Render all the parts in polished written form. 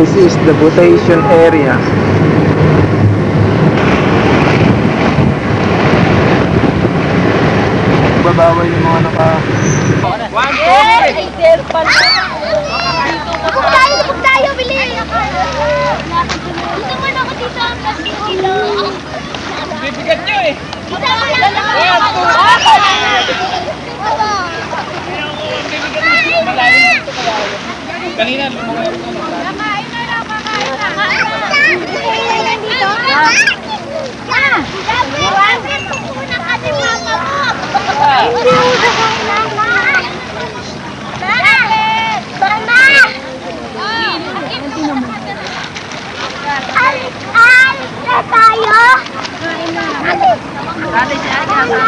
This is the butation area. Babawal yung mga naka... Huwag tayo, bili! Gusto mo na ako dito ang plastic dito. Bibigat nyo eh. Kanina, lumayo ito. Nakain na lang, makain na. Nakain na dito. Gusto mo na kasi mama mo. Hindi mo na kailangan. Mama! Alis na tayo. Alis na tayo.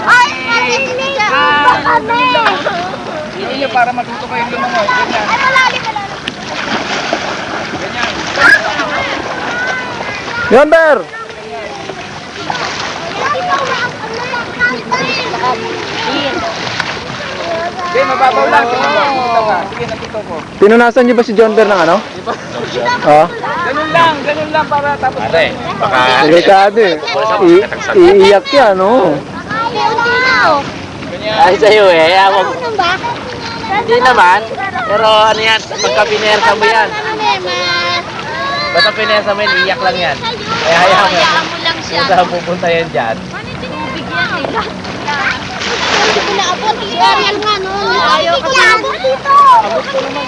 Ay, marinig pa kami. Hindi nyo para matuto kayong lumangoy. Ganyan. Ay, malalim. Ganyan. Yonder! Okay, mababaw lang. Sige, natuto ko. Pinunasan niyo ba si John Bear ng ano? Oo. Ganun lang para tapos. Pare, baka Delikado eh. Iiyak yan, oo. ay sa'yo eh. Wag, hindi naman. Pero ano yan, pagka pinersa mo yan. Basta pinersa mo yan, iiyak lang yan. Kaya hayaan mo. Kung saan pupunta yan dyan. Hindi ko naabot. Si Ariel nga noon. Ayaw ko naabot dito. Abot ko naman.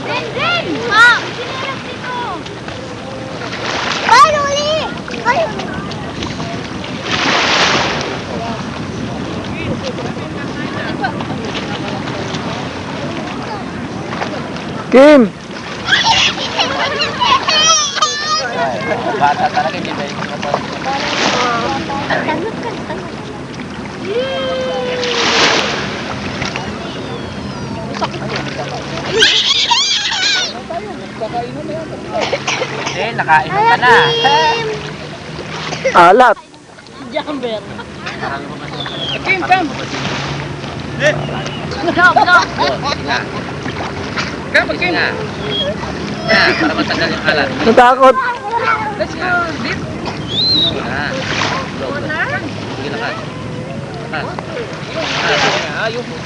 Ren! Ha! Sinirap dito. Ay, Luli! Ay! Kim! Bata talaga, hindi ba yung eh, nakainom ka na. Alat! Kim, come. Come, Kim. Na, para matagal yung alat. Natakot! Let's go. Deep. Na. Sige, lakas. Lakas. Ayaw mo.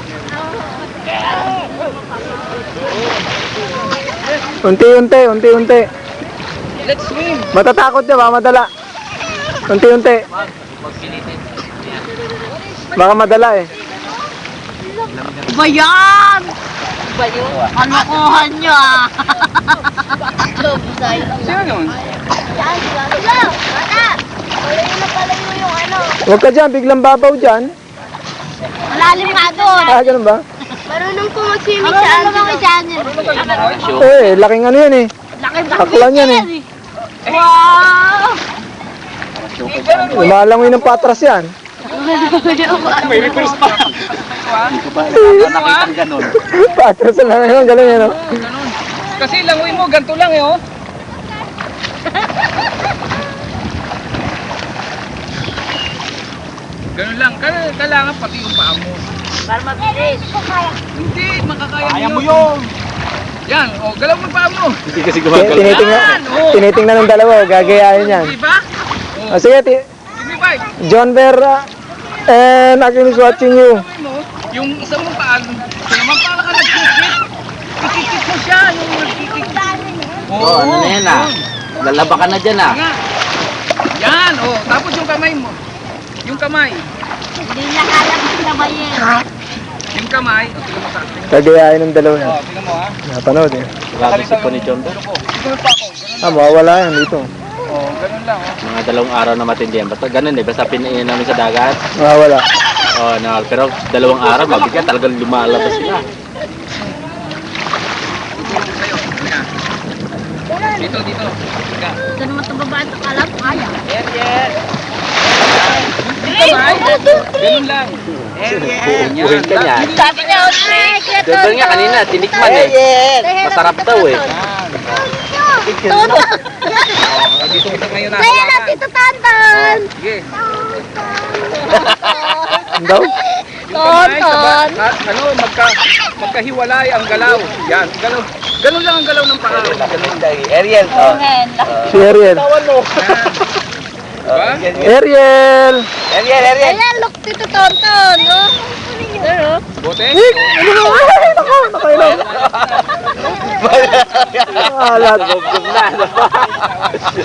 Unti-unti. Let's swim. Matatakot niya, baka madala. Unti-unti. Huwag pilitin. Baka madala eh. Ba yan? Ba yun? Kalokohan nyo ah. Sino yun? Hello! Bata! Palayo na palayo yung ano. Huwag ka dyan, biglang babaw dyan. Malalim nga doon. Ah, ganun ba? Marunong po mag-swimming sa ano. Marunong sa ano. Eh, laking ano yan eh. Taklan yan eh. Wow! Lumalangoy ng patras yan. May reverse pa. Nakita ganun. Patras na lang yun, ganun yan oh. Ganun. Kasi langoy mo, ganito lang eh, oh. Ganun lang. Kailangan pati yung paa mo. Para mabilis. Hindi, makakaya mo. Kaya mo yun. Yan, oh, galaw mo yung paa mo. Hindi kasi Tinitingnan ng dalawa, gagayahin yan. Diba? Oh, Sige, give me five. John Bear and Akin is watching you. Gawin mo, yung isa mong paa, naman pala ka nagkikit. Ikikit mo siya, yung nagkikit. Oo, ano na yan ah. Lalaba ka na dyan ah. Nga. Yan, oh. Tapos yung kamay mo. Yung kamay. Hindi niya kaya sabayin. Yung kamay. Oh, tingnan mo sa akin. Gagayahin ng dalawa yan. Oh, tingnan mo ha. Napanood eh. Nakalisip ko ni John Bear. Tingnan pa ako. Ganun. Ah, mawawala yan dito. Oh, ganun lang, oh. Mga 2 araw na matindi yan. Basta ganun eh. Basta pinain namin sa dagat. Mawawala. Oh, no, pero 2 araw, mabigat. Talagang lumalabas sila. Tutulong sa'yo. Halika. Dito. Halika. Ito naman ito babaan ito. Alam ko kaya. Yes. Kamay. Ganun lang. Buhin ka niyan. Sabi niya, Audrey. John Bear nga kanina, tinikman eh. Masarap daw eh. Yan. Tonton. Dito kita ngayon Kaya na, nakawakan. Tito Tonton. Sige. Daw? Tonton. Ano, magkahiwalay ang galaw. Yan, galaw. Ganun lang ang galaw ng paa. Ariel, oh. Si Ariel. Diba? Ariel! Ariel, Ariel. Ayan, look, Tito Tonton. Oh. Pero, Bote? Nakainom. Alat.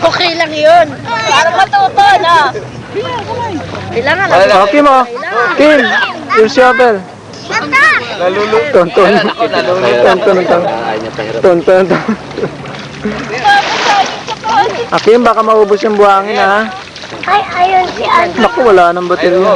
okay lang yun. Para matuto, no? Kailangan lang. Oh, Kim, oh. Kim, yung shovel. Ganda! Tonton. Tonton. Kim, baka maubos yung buhangin, ha? Ay, ayun si Ano. Naku, wala nang baterya.